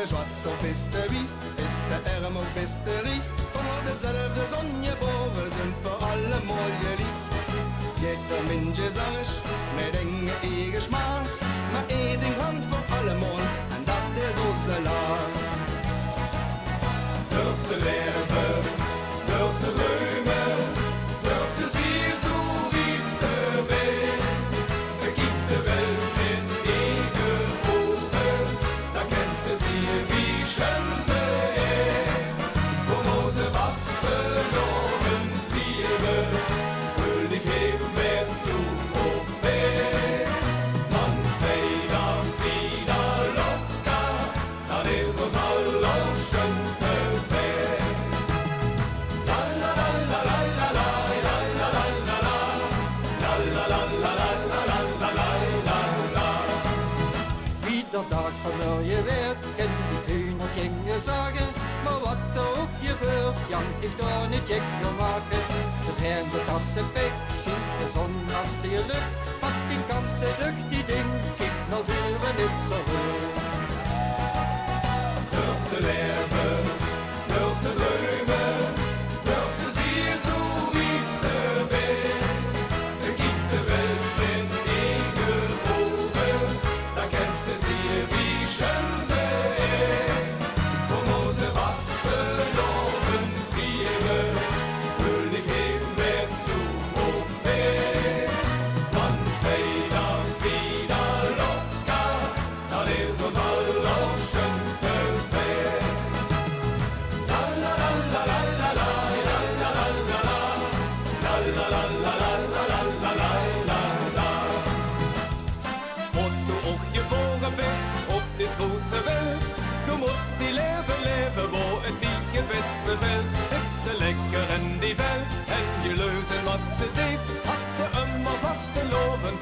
de schwarz of is de wies, is de arm of is de riech. Voor dezelfde zon geboren zijn voor alle mooie lief. Jeder Mensch sang ich mit enge eigen smaak, maar één ding hangt voor allemaal en dat is onze laag. Door ze leven, door ze ruimen, door ze zien zo iets te wees. Bekijk de Welt mit eigen ogen, da kennst du sie wie schön sie ist. Wo muss sie was verloren vieren, will dich heben, wärst du auch bist. Man wieder, wieder locker, das ist das allerschönste Fest. La la la la la la la la la la la la la la la la la la la. Wie der Tag von neue wird, können die Kühner Gänge sagen. Maar wat er ook gebeurt, jankt ik daar niet gek voor maken. De vreemde tassenpek, zoekt de zon als die lucht. Had die ganze lucht, die ding, kijk naar vuren niet zo hoog. Door ze leven, door ze dromen, door ze zien zo iets te best. Bekijk de Welt mit eigen ogen, da kennst du sie wie schön sie ist. Wo muss sie was verloren vieren, will dich heben, wärst du auch bist. Man wieder locker, das ist das allerschönste Fest. La la la la la la la la la la la la la la la la la la. Als du auch geboren bist auf das große Welt, du musst die Leben, wo es dich im Best befällt. Sitzt du lecker in die Welt, en je lösen was du dies, hast du immer fast geloven.